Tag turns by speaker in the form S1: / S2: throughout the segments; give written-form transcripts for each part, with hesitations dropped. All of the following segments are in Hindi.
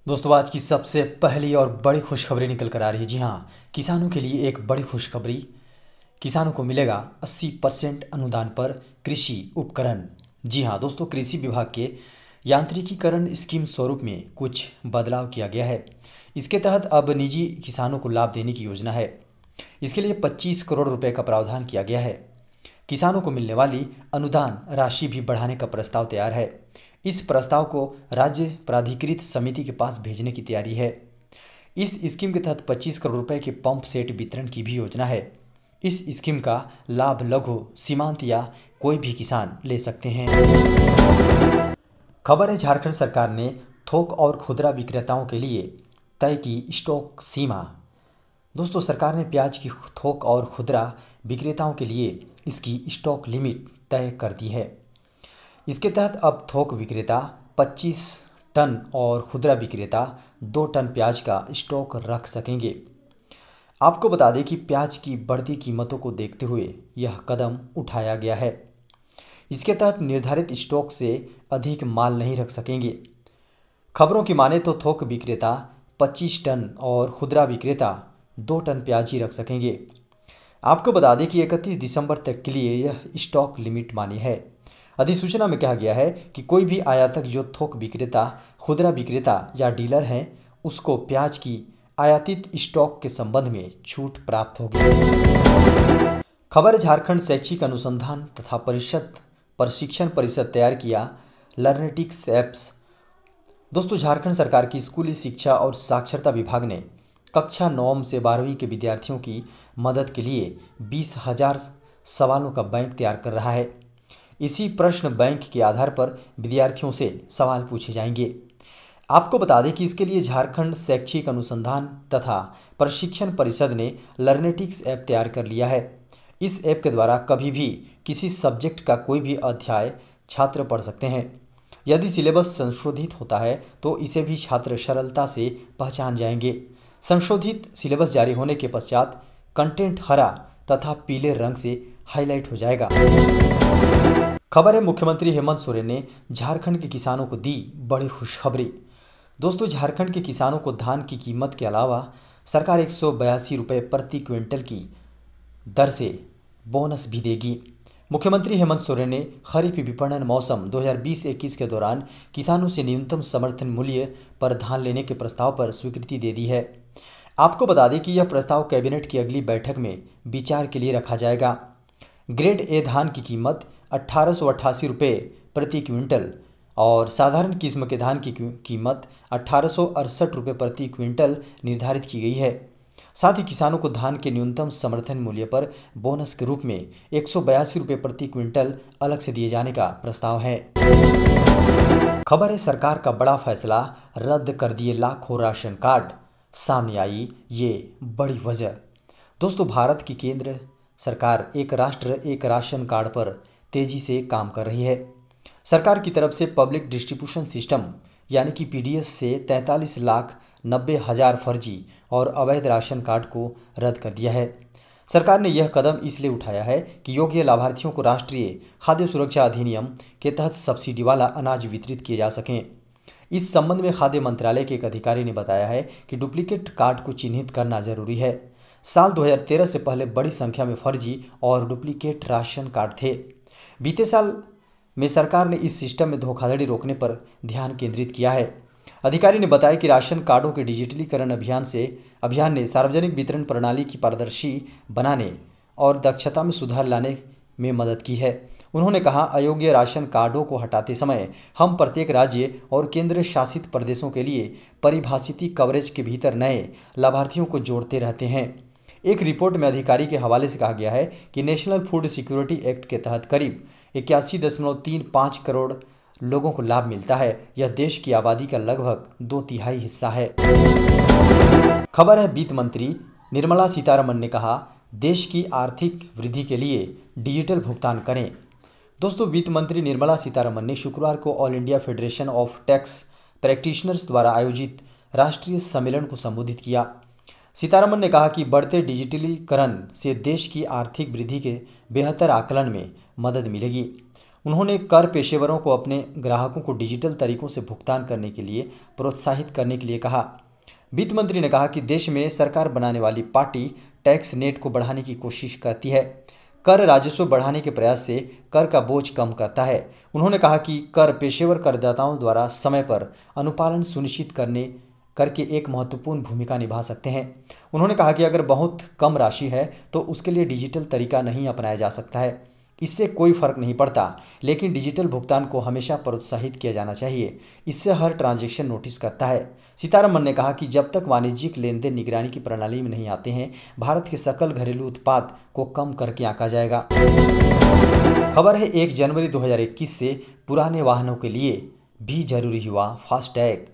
S1: दोस्तों, आज की सबसे पहली और बड़ी खुशखबरी निकल कर आ रही है। जी हाँ, किसानों के लिए एक बड़ी खुशखबरी। किसानों को मिलेगा 80% अनुदान पर कृषि उपकरण। जी हाँ दोस्तों, कृषि विभाग के यांत्रिकीकरण स्कीम स्वरूप में कुछ बदलाव किया गया है। इसके तहत अब निजी किसानों को लाभ देने की योजना है। इसके लिए 25 करोड़ रुपए का प्रावधान किया गया है। किसानों को मिलने वाली अनुदान राशि भी बढ़ाने का प्रस्ताव तैयार है। इस प्रस्ताव को राज्य प्राधिकृत समिति के पास भेजने की तैयारी है। इस स्कीम के तहत 25 करोड़ रुपए के पंप सेट वितरण की भी योजना है। इस स्कीम का लाभ लघु, सीमांत या कोई भी किसान ले सकते हैं। खबर है, झारखंड सरकार ने थोक और खुदरा विक्रेताओं के लिए तय की स्टॉक सीमा। दोस्तों, सरकार ने प्याज की थोक और खुदरा विक्रेताओं के लिए इसकी स्टॉक लिमिट तय कर दी है। इसके तहत अब थोक विक्रेता 25 टन और खुदरा विक्रेता 2 टन प्याज का स्टॉक रख सकेंगे। आपको बता दें कि प्याज की बढ़ती कीमतों को देखते हुए यह कदम उठाया गया है। इसके तहत निर्धारित स्टॉक से अधिक माल नहीं रख सकेंगे। खबरों की माने तो थोक विक्रेता 25 टन और खुदरा विक्रेता 2 टन प्याज ही रख सकेंगे। आपको बता दें कि 31 दिसंबर तक के लिए यह स्टॉक लिमिट मान्य है। अधिसूचना में कहा गया है कि कोई भी आयातक जो थोक विक्रेता, खुदरा विक्रेता या डीलर हैं, उसको प्याज की आयातित स्टॉक के संबंध में छूट प्राप्त होगी। खबर, झारखंड शैक्षिक अनुसंधान तथा परिषद प्रशिक्षण परिषद तैयार किया लर्नेटिक्स एप्स। दोस्तों, झारखंड सरकार की स्कूली शिक्षा और साक्षरता विभाग ने कक्षा 9 से 12वीं के विद्यार्थियों की मदद के लिए 20,000 सवालों का बैंक तैयार कर रहा है। इसी प्रश्न बैंक के आधार पर विद्यार्थियों से सवाल पूछे जाएंगे। आपको बता दें कि इसके लिए झारखंड शैक्षिक अनुसंधान तथा प्रशिक्षण परिषद ने लर्नेटिक्स ऐप तैयार कर लिया है। इस ऐप के द्वारा कभी भी किसी सब्जेक्ट का कोई भी अध्याय छात्र पढ़ सकते हैं। यदि सिलेबस संशोधित होता है तो इसे भी छात्र सरलता से पहचान जाएंगे। संशोधित सिलेबस जारी होने के पश्चात कंटेंट हरा तथा पीले रंग से हाईलाइट हो जाएगा। खबर है, मुख्यमंत्री हेमंत सोरेन ने झारखंड के किसानों को दी बड़ी खुशखबरी। दोस्तों, झारखंड के किसानों को धान की कीमत के अलावा सरकार 182 रुपये प्रति क्विंटल की दर से बोनस भी देगी। मुख्यमंत्री हेमंत सोरेन ने खरीफ विपणन मौसम 2020-21 के दौरान किसानों से न्यूनतम समर्थन मूल्य पर धान लेने के प्रस्ताव पर स्वीकृति दे दी है। आपको बता दें कि यह प्रस्ताव कैबिनेट की अगली बैठक में विचार के लिए रखा जाएगा। ग्रेड ए धान की कीमत 1888 रुपये प्रति क्विंटल और साधारण किस्म के धान की कीमत 1868 रुपये प्रति क्विंटल निर्धारित की गई है। साथ ही किसानों को धान के न्यूनतम समर्थन मूल्य पर बोनस के रूप में 182 रुपये प्रति क्विंटल अलग से दिए जाने का प्रस्ताव है। खबर है, सरकार का बड़ा फैसला, रद्द कर दिए लाखों राशन कार्ड। सामने आई ये बड़ी वजह। दोस्तों, भारत की केंद्र सरकार एक राष्ट्र एक राशन कार्ड पर तेजी से काम कर रही है। सरकार की तरफ से पब्लिक डिस्ट्रीब्यूशन सिस्टम यानी कि पीडीएस से 43,90,000 फर्जी और अवैध राशन कार्ड को रद्द कर दिया है। सरकार ने यह कदम इसलिए उठाया है कि योग्य लाभार्थियों को राष्ट्रीय खाद्य सुरक्षा अधिनियम के तहत सब्सिडी वाला अनाज वितरित किए जा सकें। इस संबंध में खाद्य मंत्रालय के एक अधिकारी ने बताया है कि डुप्लीकेट कार्ड को चिन्हित करना जरूरी है। साल 2013 से पहले बड़ी संख्या में फर्जी और डुप्लीकेट राशन कार्ड थे। बीते साल में सरकार ने इस सिस्टम में धोखाधड़ी रोकने पर ध्यान केंद्रित किया है। अधिकारी ने बताया कि राशन कार्डों के डिजिटलीकरण अभियान ने सार्वजनिक वितरण प्रणाली की पारदर्शी बनाने और दक्षता में सुधार लाने में मदद की है। उन्होंने कहा, अयोग्य राशन कार्डों को हटाते समय हम प्रत्येक राज्य और केंद्र शासित प्रदेशों के लिए परिभाषित कवरेज के भीतर नए लाभार्थियों को जोड़ते रहते हैं। एक रिपोर्ट में अधिकारी के हवाले से कहा गया है कि नेशनल फूड सिक्योरिटी एक्ट के तहत करीब 81.35 करोड़ लोगों को लाभ मिलता है। यह देश की आबादी का लगभग 2/3 हिस्सा है। खबर है, वित्त मंत्री निर्मला सीतारमण ने कहा, देश की आर्थिक वृद्धि के लिए डिजिटल भुगतान करें। दोस्तों, वित्त मंत्री निर्मला सीतारमण ने शुक्रवार को all India federation of tax practitioners द्वारा आयोजित राष्ट्रीय सम्मेलन को संबोधित किया। सीतारमण ने कहा कि बढ़ते डिजिटलीकरण से देश की आर्थिक वृद्धि के बेहतर आकलन में मदद मिलेगी। उन्होंने कर पेशेवरों को अपने ग्राहकों को डिजिटल तरीकों से भुगतान करने के लिए प्रोत्साहित करने के लिए कहा। वित्त मंत्री ने कहा कि देश में सरकार बनाने वाली पार्टी टैक्स नेट को बढ़ाने की कोशिश करती है। कर राजस्व बढ़ाने के प्रयास से कर का बोझ कम करता है। उन्होंने कहा कि कर पेशेवर करदाताओं द्वारा समय पर अनुपालन सुनिश्चित करके एक महत्वपूर्ण भूमिका निभा सकते हैं। उन्होंने कहा कि अगर बहुत कम राशि है तो उसके लिए डिजिटल तरीका नहीं अपनाया जा सकता है। इससे कोई फर्क नहीं पड़ता, लेकिन डिजिटल भुगतान को हमेशा प्रोत्साहित किया जाना चाहिए। इससे हर ट्रांजैक्शन नोटिस करता है। सीतारमण ने कहा कि जब तक वाणिज्यिक लेन देन निगरानी की प्रणाली में नहीं आते हैं, भारत के सकल घरेलू उत्पाद को कम करके आंका जाएगा। खबर है 1 जनवरी 2021 से पुराने वाहनों के लिए भी जरूरी हुआ फास्टैग।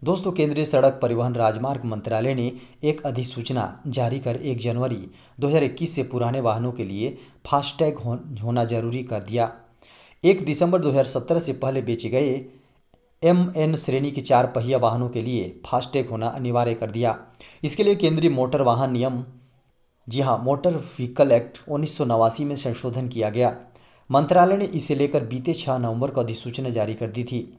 S1: दोस्तों, केंद्रीय सड़क परिवहन राजमार्ग मंत्रालय ने एक अधिसूचना जारी कर 1 जनवरी 2021 से पुराने वाहनों के लिए फास्टैग होना जरूरी कर दिया। 1 दिसंबर 2017 से पहले बेचे गए MN श्रेणी के 4 पहिया वाहनों के लिए फास्टैग होना अनिवार्य कर दिया। इसके लिए केंद्रीय मोटर वाहन नियम, जी हाँ, मोटर व्हीकल एक्ट 1989 में संशोधन किया गया। मंत्रालय ने इसे लेकर बीते 6 नवंबर को अधिसूचना जारी कर दी थी।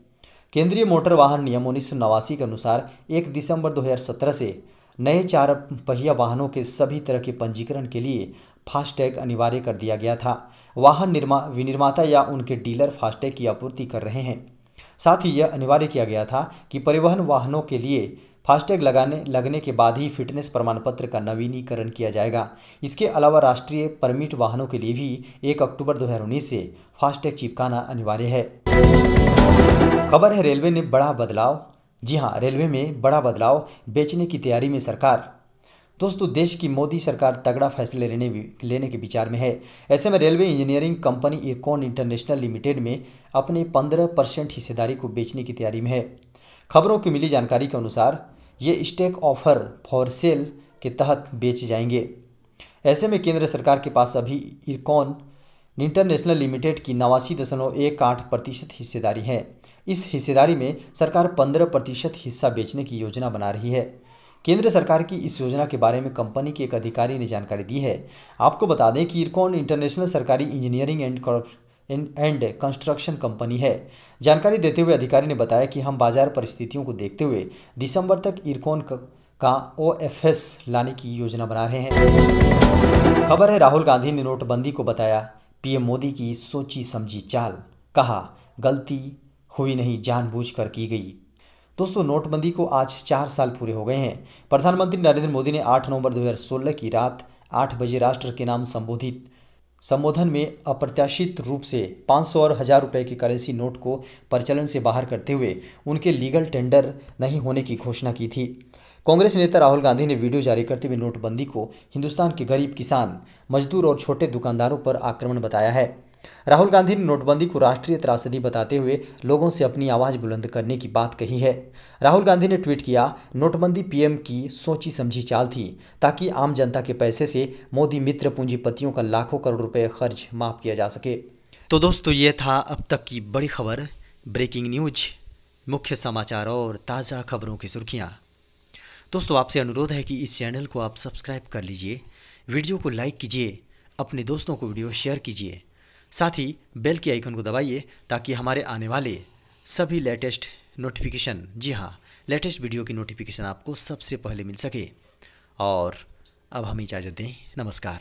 S1: केंद्रीय मोटर वाहन नियम 1989 के अनुसार 1 दिसंबर 2017 से नए 4 पहिया वाहनों के सभी तरह के पंजीकरण के लिए फास्टैग अनिवार्य कर दिया गया था। वाहन विनिर्माता या उनके डीलर फास्टैग की आपूर्ति कर रहे हैं। साथ ही यह अनिवार्य किया गया था कि परिवहन वाहनों के लिए फास्टैग लगने के बाद ही फिटनेस प्रमाण पत्र का नवीनीकरण किया जाएगा। इसके अलावा राष्ट्रीय परमिट वाहनों के लिए भी 1 अक्टूबर 2019 से फास्टैग चिपकाना अनिवार्य है। खबर है रेलवे ने बड़ा बदलाव, जी हाँ, रेलवे में बड़ा बदलाव, बेचने की तैयारी में सरकार। दोस्तों, देश की मोदी सरकार तगड़ा फैसले लेने के विचार में है। ऐसे में railway engineering company IRCON international limited में अपने 15% हिस्सेदारी को बेचने की तैयारी में है। खबरों की मिली जानकारी के अनुसार ये स्टेक ऑफर फॉर सेल के तहत बेचे जाएंगे। ऐसे में केंद्र सरकार के पास अभी इरकॉन इंटरनेशनल लिमिटेड की 89.18% हिस्सेदारी है। इस हिस्सेदारी में सरकार 15% हिस्सा बेचने की योजना बना रही है। केंद्र सरकार की इस योजना के बारे में कंपनी के एक अधिकारी ने जानकारी दी है। आपको बता दें कि इरकॉन इंटरनेशनल सरकारी इंजीनियरिंग एंड कंस्ट्रक्शन कंपनी है। जानकारी देते हुए अधिकारी ने बताया कि हम बाजार परिस्थितियों को देखते हुए दिसंबर तक इरकॉन का OFS लाने की योजना बना रहे हैं। खबर है राहुल गांधी ने नोटबंदी को बताया PM मोदी की सोची समझी चाल। कहा, गलती हुई नहीं, जानबूझकर की गई। दोस्तों, नोटबंदी को आज 4 साल पूरे हो गए हैं। प्रधानमंत्री नरेंद्र मोदी ने 8 नवंबर 2016 की रात 8 बजे राष्ट्र के नाम संबोधन में अप्रत्याशित रूप से 500 और 1000 रुपये की करेंसी नोट को प्रचलन से बाहर करते हुए उनके लीगल टेंडर नहीं होने की घोषणा की थी। कांग्रेस नेता राहुल गांधी ने वीडियो जारी करते हुए नोटबंदी को हिंदुस्तान के गरीब किसान, मजदूर और छोटे दुकानदारों पर आक्रमण बताया है। राहुल गांधी ने नोटबंदी को राष्ट्रीय त्रासदी बताते हुए लोगों से अपनी आवाज़ बुलंद करने की बात कही है। राहुल गांधी ने ट्वीट किया, नोटबंदी PM की सोची समझी चाल थी ताकि आम जनता के पैसे से मोदी मित्र पूंजीपतियों का लाखों करोड़ रुपए खर्च माफ किया जा सके। तो दोस्तों, ये था अब तक की बड़ी खबर, ब्रेकिंग न्यूज, मुख्य समाचार और ताज़ा खबरों की सुर्खियाँ। दोस्तों, आपसे अनुरोध है कि इस चैनल को आप सब्सक्राइब कर लीजिए, वीडियो को लाइक कीजिए, अपने दोस्तों को वीडियो शेयर कीजिए, साथ ही बेल के आइकन को दबाइए ताकि हमारे आने वाले सभी लेटेस्ट नोटिफिकेशन, जी हाँ, लेटेस्ट वीडियो की नोटिफिकेशन आपको सबसे पहले मिल सके। और अब हम इजाज़त दें, नमस्कार।